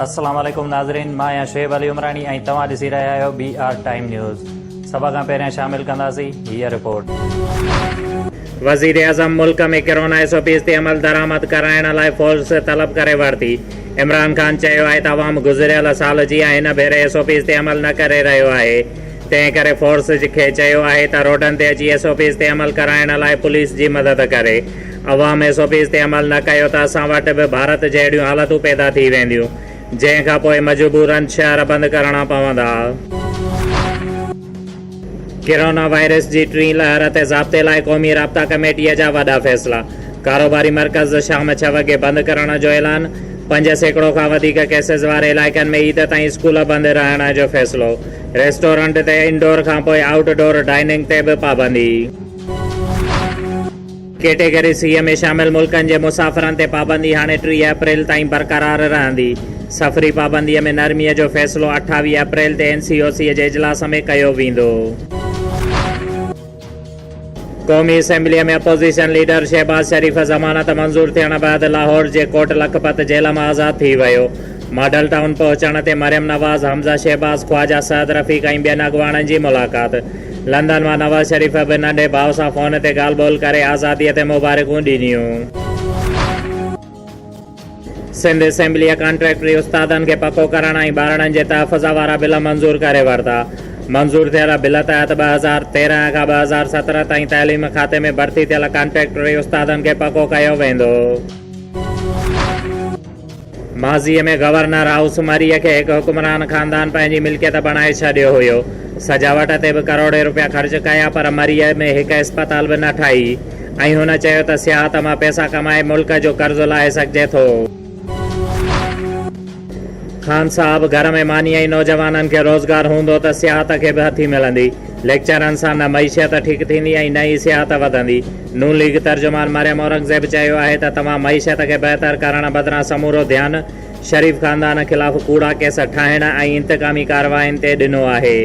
अस्सलाम वालेकुम नाज़रीन, मां आहियां शुएब अली उमरानी ऐं तव्हां ॾिसी रहिया आहियो BR टाइम न्यूज़। सभ खां पहिरियां शामिल कंदासीं हीअ रिपोर्ट। वज़ीर आज़म मुल्क में कोरोना SOPs ते अमल दरामद कराइण लाइ फोर्स तलब करे वरिती। इमरान ख़ान चयो आहे त अवाम गुज़िरियल साल जीअं हिन भेरे SOPs ते अमल न करे रहियो आहे, तंहिं करे फोर्स खे चयो आहे त रोडनि ते अची SOPs ते अमल कराइण लाइ पुलिस जी मदद करे। अवाम SOPs ते अमल न कयो त असां वटि बि भारत जहिड़ियूं हालतूं पैदा थी वेंदियूं, जंहिंखां पोइ मजबूरन शहर बंदि करणा पवंदा। कोरोना वायरस जी टीं लहर ते ज़ाब्ते लाइ क़ौमी राब्ता कमेटीअ जा वॾा फ़ैसिला। कारोबारी मर्कज़ शाम 6 वॻे बंदि करण जो ऐलान। 5% खां वधीक केसिस वारे इलाइक़नि में ईद ताईं स्कूल बंदि रहण जो फ़ैसिलो। रेस्टोरेंट ते इंडोर खां पोइ आउटडोर डाइनिंग ते बि पाबंदी। कैटेगरी C में शामिल मुल्कनि जे मुसाफ़िरनि ते पाबंदी हाणे 3 अप्रैल ताईं बरक़रार रहंदी। सफ़री पाबंदीअ में नरमीअ जो फ़ैसिलो 28 अप्रैल ते NCOC जे इजलास में कयो वेंदो। क़ौमी असैम्बलीअ में अपोज़िशन लीडर शहबाज़ शरीफ़ ज़मानत मंज़ूर थियण बैदि लाहौर जे कोट लखपत जेल मां आज़ादु थी वियो। मॉडल टाउन पहुचण ते मरियम नवाज़, हमज़ा शहबाज़, ख्वाजा सैद रफ़ीक़ ऐं ॿियनि अॻवाननि जी मुलाक़ात। लंदन मां नवाज़ शरीफ़ बि नंढे भाउ सां फ़ोन ते ॻाल्हि ॿोल करे आज़ादीअ ते मुबारकूं ॾिनियूं। सिंध असैम्बलीअ कॉन्ट्रेक्टरी उस्तादनि खे पको करण ऐं ॿारनि जे तहफ़ुज़ वारा बिल मंज़ूर करे वरिता। मंज़ूर थियल बिल तहत 2013 खां 2017 ताईं तइलीम खाते में भर्ती थियल कॉन्ट्रेक्टरी उस्तादनि खे पको कयो वेंदो। माज़ीअ में गवर्नर हाउस मरीअ खे हिकु हुक्मरान ख़ानदान पंहिंजी मिल्कियत बणाए छॾियो हुयो। सजावट ते बि करोड़े रुपया ख़र्च कया, पर मरीअ में हिकु अस्पताल बि न ठाही ऐं हुन चयो त सियाहत मां पैसा कमाए मुल्क जो कर्ज़ लाहे सघिजे थो। ख़ान साहब, घर में मानी ऐं नौजवाननि खे रोज़गार हूंदो त सियाहत खे बि हथी मिलंदी। लेक्चरनि सां न मईशियत ठीकु थींदी ऐं न ई सियाहत वधंदी। नून लीग तर्जुमान मरियम औरंगज़ेब चयो आहे त तव्हां मईशियत खे बहितर करण बदिरां समूरो ध्यानु शरीफ़ ख़ानदान ख़िलाफ़ कूड़ा केस ठाहिण ऐं इंतकामी कार्रवाइनि ते ॾिनो आहे।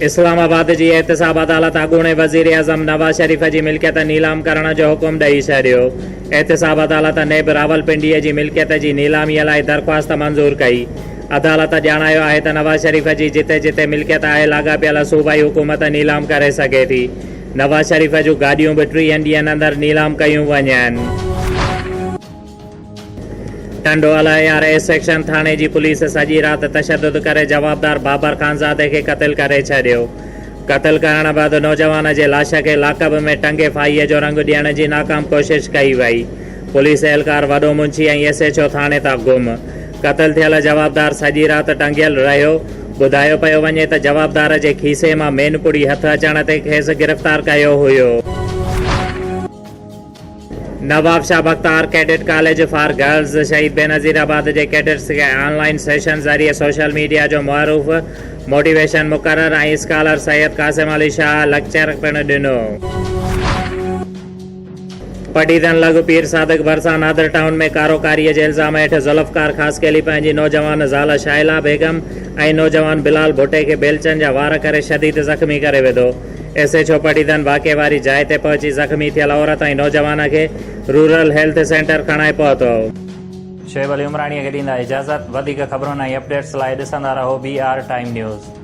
इस्लामाबाद जी एहतिसाब अदालत अॻूणे वज़ीर आज़म नवाज़ शरीफ़ जी मिल्कियत नीलाम करण जो हुकुम ॾेई छॾियो। एहतिसाब अदालत नेब रावलपिंडीअ जी मिल्कियत जी नीलामीअ लाइ दरख़्वास्त मंज़ूर कई। अदालत ॼाणायो आहे त नवाज़ शरीफ़ जी जिते जिते मिल्कियत आहे लाॻापियल सूबाई हुकूमत नीलाम करे सघे थी। नवाज़ शरीफ़ जूं गाॾियूं बि 30 ॾींहंनि अंदरि नीलाम कयूं वञनि। टंडोवाल ARS सेक्शन थाणे जी पुलिस सॼी राति तशद्दुद करे जवाबदार बाबर ख़ानज़ादे खे क़त्ल करे छॾियो। क़त्ल करण बैदि नौजवान जे लाश खे लाकब में टंगे फाहीअ जो रंग ॾियण जी नाकाम कोशिश कई वई। पुलिस एहलकार वॾो मुंशी ऐं SHO थाणे तां गुम। क़त्ल थियल जवाबदार सॼी राति टंगियल रहियो। ॿुधायो पियो वञे त जवाबदार जे खीसे मां मेनपुड़ी हथ अचण ते खेसि गिरफ़्तार कयो हुयो। Nawab Shah Bakhtar cadet college for girls Shaheed Benazirabad जे कैडेट्स खे ऑनलाइन सेशन ज़रिए सोशल मीडिया जो मुआरुफ़ मोटिवेशन मुक़रर ऐं स्कॉलर सैयद कासिम अली शाह लेक्चर पिणु ॾिनो। पटीदन लॻ पीर सादिक भरिसां नादर टाउन में कारोकारीअ जे इल्ज़ाम हेठि ज़ुल्फ़कार ख़ासकेली पंहिंजी नौजवान ज़ाल शाइला बेगम ऐं नौजवान बिलाल भुट्टे खे बेलचनि जा वार करे शदीद ज़ख़्मी करे विधो। SHO पटीदन वाक़े वारी जाइ ते पहुची ज़ख़्मी थियल औरत ऐं नौजवान खे रूरल हेल्थ सेंटर खणाए पहुतो। शुएब अली उमराणीअ खे ॾींदा इजाज़त। वधीक ख़बरुनि ऐं अपडेट्स लाइ ॾिसंदा रहो BR टाइम न्यूज़।